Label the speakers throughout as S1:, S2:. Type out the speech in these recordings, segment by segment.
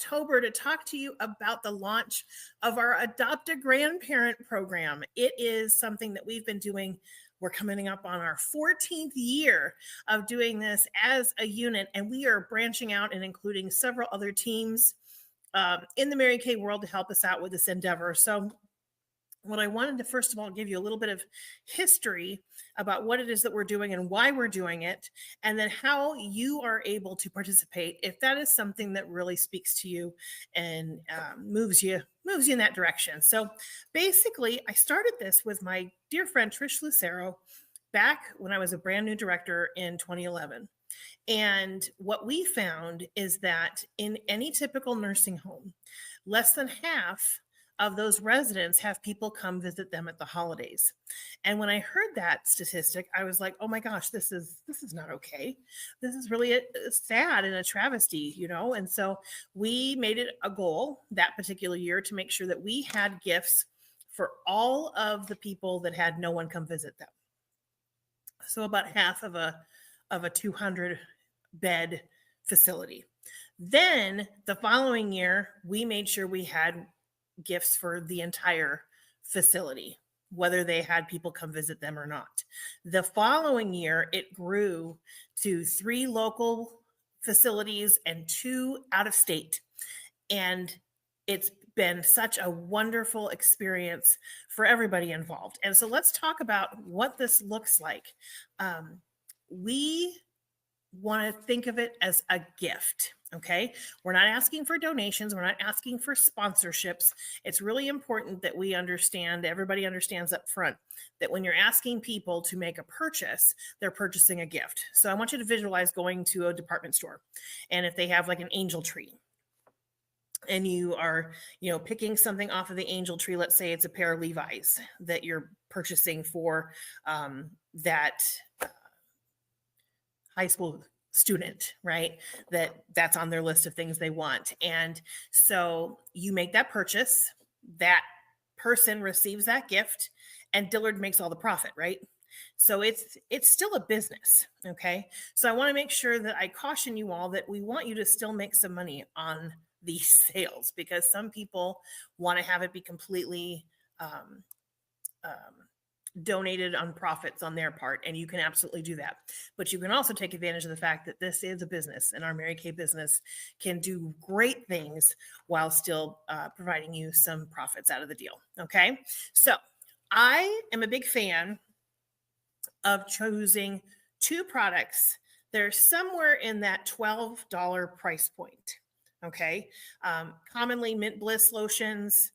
S1: October to talk to you about the launch of our Adopt a Grandparent program. It is something that we've been doing. We're coming up on our 14th year of doing this as a unit, and we are branching out and including several other teams in the Mary Kay world to help us out with this endeavor. So what I wanted to first of all give you a little bit of history about what it is that we're doing and why we're doing it, and then how you are able to participate if that is something that really speaks to you and moves you in that direction. So basically, I started this with my dear friend Trish Lucero back when I was a brand new director in 2011. And what we found is that in any typical nursing home, less than half of those residents have people come visit them at the holidays. And when I heard that statistic, I was like, oh my gosh, this is not okay. This is really sad and a travesty, you know? And so we made it a goal that particular year to make sure that we had gifts for all of the people that had no one come visit them. So about half of a 200 bed facility. Then the following year, we made sure we had gifts for the entire facility, whether they had people come visit them or not. The following year, it grew to 3 local facilities and 2 out of state. And it's been such a wonderful experience for everybody involved. And so let's talk about what this looks like. We want to think of it as a gift. Okay. We're not asking for donations. We're not asking for sponsorships. It's really important that we understand, everybody understands up front, that when you're asking people to make a purchase, they're purchasing a gift. So I want you to visualize going to a department store. And if they have like an angel tree and you are, picking something off of the angel tree, let's say it's a pair of Levi's that you're purchasing for that high school student, right? That's on their list of things they want. And so you make that purchase, that person receives that gift, and Dillard makes all the profit, right? So it's still a business, okay? So I want to make sure that I caution you all that we want you to still make some money on these sales, because some people want to have it be completely donated on profits on their part, and you can absolutely do that. But you can also take advantage of the fact that this is a business, and our Mary Kay business can do great things while still providing you some profits out of the deal. Okay, so I am a big fan of choosing 2 products. They're somewhere in that $12 price point. Okay, commonly Mint Bliss lotions,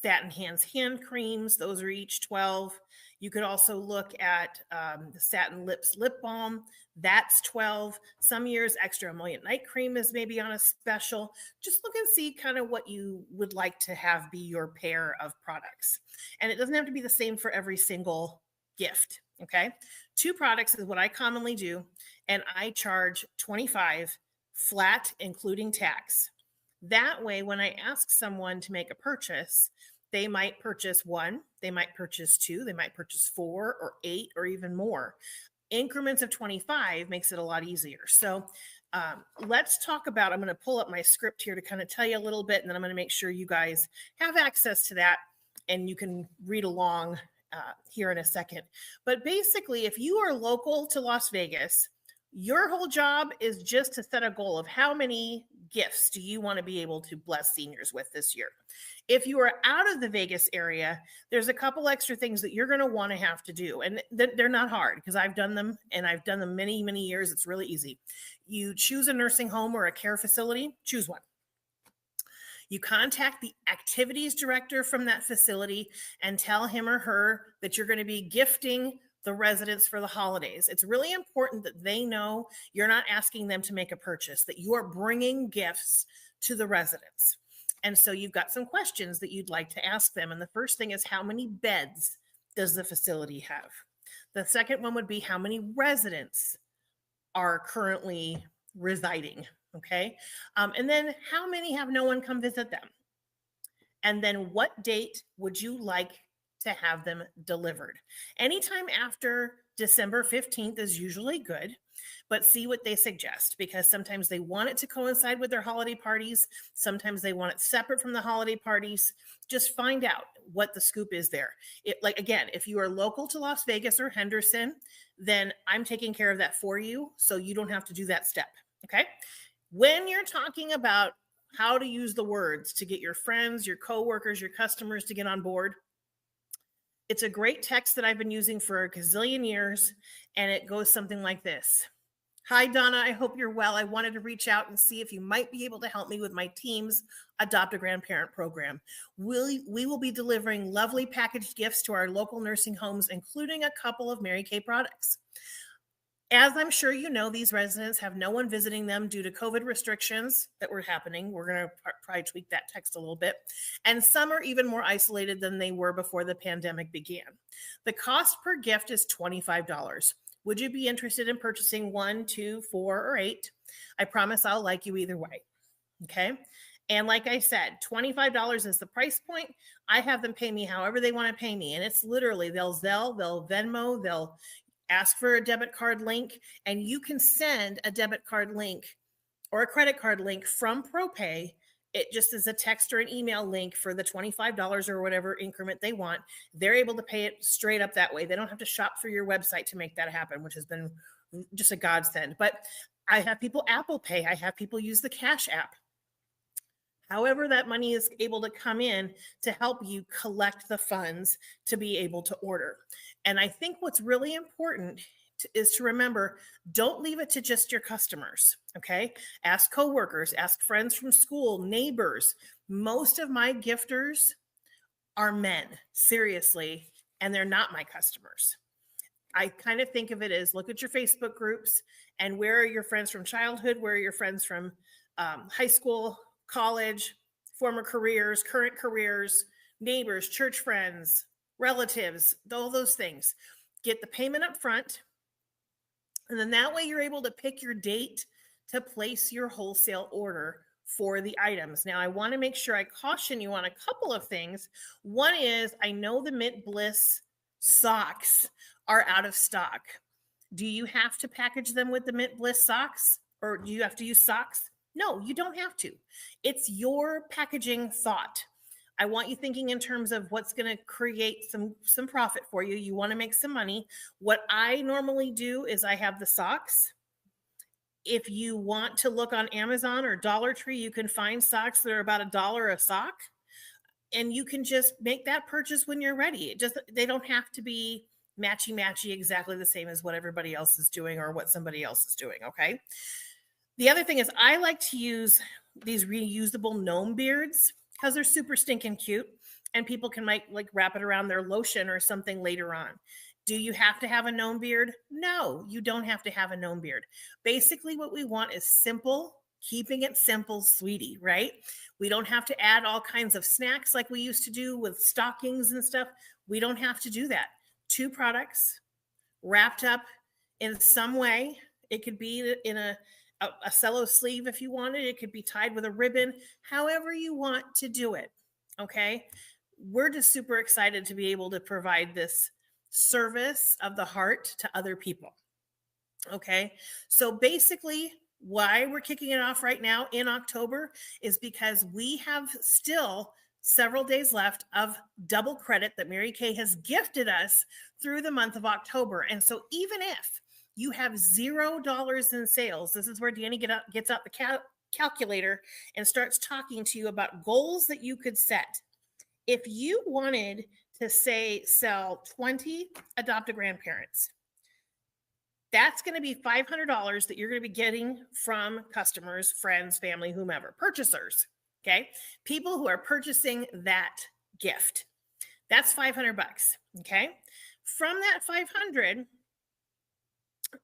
S1: Satin Hands hand creams, those are each $12. You could also look at the Satin Lips lip balm, that's $12. Some years Extra Emollient Night Cream is maybe on a special. Just look and see kind of what you would like to have be your pair of products. And it doesn't have to be the same for every single gift, okay? 2 products is what I commonly do, and I charge $25 flat, including tax. That way, when I ask someone to make a purchase, they might purchase 1, they might purchase 2, they might purchase 4 or 8 or even more. Increments of 25 makes it a lot easier. So let's talk about, I'm going to pull up my script here to kind of tell you a little bit, and then I'm going to make sure you guys have access to that and you can read along here in a second. But basically, if you are local to Las Vegas, your whole job is just to set a goal of how many gifts do you want to be able to bless seniors with this year. If you are out of the Vegas area, there's a couple extra things that you're going to want to have to do. And they're not hard, because I've done them, and I've done them many, many years. It's really easy. You choose a nursing home or a care facility, choose one. You contact the activities director from that facility and tell him or her that you're going to be gifting the residents for the holidays. It's really important that they know you're not asking them to make a purchase, that you are bringing gifts to the residents. And so you've got some questions that you'd like to ask them. And the first thing is, how many beds does the facility have? The second one would be, how many residents are currently residing? Okay. And then how many have no one come visit them? And then what date would you like to have them delivered? Anytime after December 15th is usually good. but see what they suggest, because sometimes they want it to coincide with their holiday parties. Sometimes they want it separate from the holiday parties. Just find out what the scoop is there. Like, again, if you are local to Las Vegas or Henderson, then I'm taking care of that for you, so you don't have to do that step. Okay. When you're talking about how to use the words to get your friends, your coworkers, your customers to get on board, it's a great text that I've been using for a gazillion years, and it goes something like this. Hi, Donna. I hope you're well. I wanted to reach out and see if you might be able to help me with my team's Adopt a Grandparent program. We will be delivering lovely packaged gifts to our local nursing homes, including a couple of Mary Kay products. As I'm sure you know, these residents have no one visiting them due to COVID restrictions that were happening. We're going to probably tweak that text a little bit. And some are even more isolated than they were before the pandemic began. The cost per gift is $25. Would you be interested in purchasing 1, 2, 4, or 8? I promise I'll like you either way. Okay. And like I said, $25 is the price point. I have them pay me however they want to pay me. And it's literally, they'll Zelle, they'll Venmo, they'll ask for a debit card link, and you can send a debit card link or a credit card link from ProPay. It just is a text or an email link for the $25 or whatever increment they want. They're able to pay it straight up that way. They don't have to shop through your website to make that happen, which has been just a godsend. But I have people Apple Pay. I have people use the Cash App. However, that money is able to come in to help you collect the funds to be able to order. And I think what's really important is to remember, don't leave it to just your customers, okay? Ask coworkers, ask friends from school, neighbors. Most of my gifters are men, seriously, and they're not my customers. I kind of think of it as, look at your Facebook groups and where are your friends from childhood, where are your friends from high school, college, former careers, current careers, neighbors, church friends, relatives, all those things. Get the payment up front. And then that way you're able to pick your date to place your wholesale order for the items. Now, I want to make sure I caution you on a couple of things. One is, I know the Mint Bliss socks are out of stock. Do you have to package them with the Mint Bliss socks, or do you have to use socks? No, you don't have to. It's your packaging thought. I want you thinking in terms of what's going to create some profit for you. You want to make some money. What I normally do is I have the socks. If you want to look on Amazon or Dollar Tree, you can find socks that are about $1 a sock, and you can just make that purchase when you're ready. They don't have to be matchy exactly the same as what everybody else is doing or what somebody else is doing. Okay. The other thing is, I like to use these reusable gnome beards because they're super stinking cute, and people can like wrap it around their lotion or something later on. Do you have to have a gnome beard? No, you don't have to have a gnome beard. Basically, what we want is simple, keeping it simple, sweetie, right? We don't have to add all kinds of snacks like we used to do with stockings and stuff. We don't have to do that. 2 products wrapped up in some way. It could be in a cello sleeve if you wanted. It could be tied with a ribbon, however you want to do it. Okay. We're just super excited to be able to provide this service of the heart to other people. Okay. So basically, why we're kicking it off right now in October is because we have still several days left of double credit that Mary Kay has gifted us through the month of October. And so even if you have $0 in sales, this is where Danny gets out the calculator and starts talking to you about goals that you could set. If you wanted to say sell 20 Adopt a Grandparents, that's going to be $500 that you're going to be getting from customers, friends, family, whomever, purchasers. Okay. People who are purchasing that gift. That's $500. Okay. From that 500,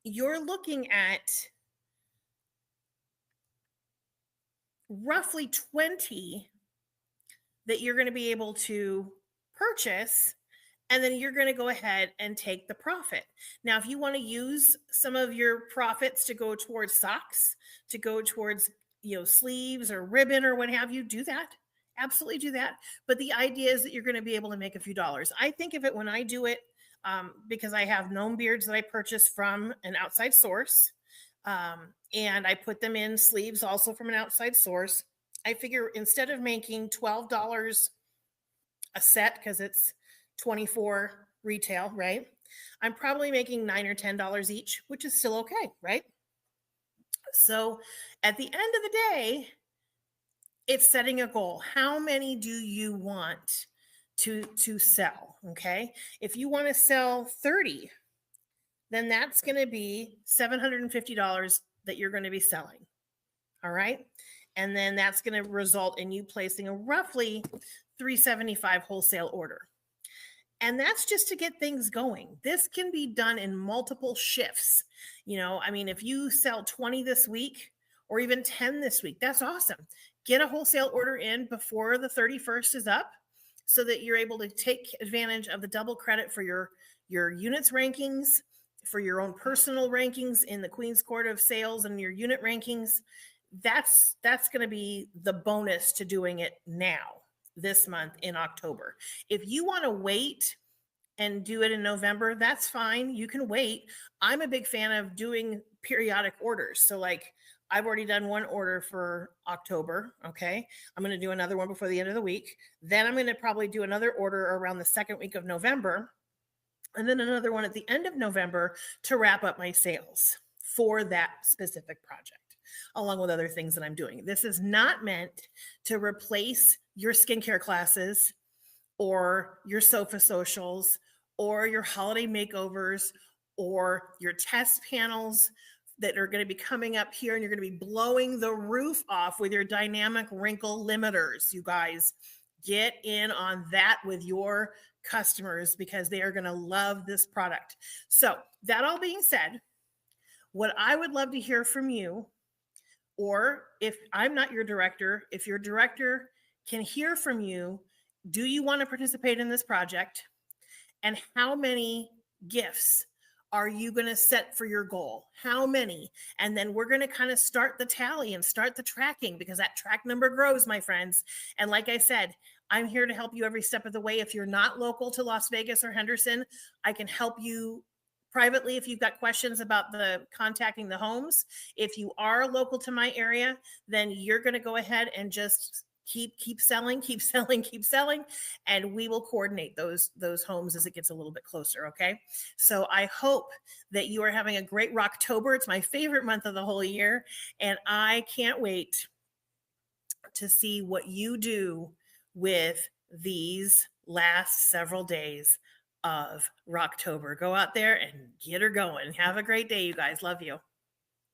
S1: you're looking at roughly 20 that you're going to be able to purchase, and then you're going to go ahead and take the profit. Now, if you want to use some of your profits to go towards socks, to go towards, sleeves or ribbon or what have you, do that. Absolutely do that. But the idea is that you're going to be able to make a few dollars. I think of it when I do it, because I have gnome beards that I purchase from an outside source. And I put them in sleeves also from an outside source. I figure instead of making $12 a set because it's 24 retail, right? I'm probably making $9 or $10 each, which is still okay, right? So at the end of the day, it's setting a goal. How many do you want to sell? Okay. If you want to sell 30, then that's going to be $750 that you're going to be selling. All right. And then that's going to result in you placing a roughly $375 wholesale order. And that's just to get things going. This can be done in multiple shifts. I mean, if you sell 20 this week or even 10 this week, that's awesome. Get a wholesale order in before the 31st is up so that you're able to take advantage of the double credit for your units rankings, for your own personal rankings in the Queen's Court of Sales and your unit rankings. That's going to be the bonus to doing it now, this month in October. If you want to wait and do it in November, that's fine. You can wait. I'm a big fan of doing periodic orders. So like I've already done one order for October. Okay. I'm going to do another one before the end of the week. Then I'm going to probably do another order around the second week of November. And then another one at the end of November to wrap up my sales for that specific project, along with other things that I'm doing. This is not meant to replace your skincare classes or your sofa socials or your holiday makeovers or your test panels that are going to be coming up here, and you're going to be blowing the roof off with your dynamic wrinkle limiters. You guys, get in on that with your customers because they are going to love this product. So that all being said, what I would love to hear from you, or if I'm not your director, if your director can hear from you, do you want to participate in this project? And how many gifts are you going to set for your goal? How many? And then we're going to kind of start the tally and start the tracking, because that track number grows, my friends. And like I said, I'm here to help you every step of the way. If you're not local to Las Vegas or Henderson, I can help you privately if you've got questions about the contacting the homes. If you are local to my area, then you're going to go ahead and just keep selling, and we will coordinate those homes as it gets a little bit closer. Okay. So I hope that you are having a great Rocktober. It's my favorite month of the whole year, and I can't wait to see what you do with these last several days of Rocktober. Go out there and get her going. Have a great day, you guys. Love you.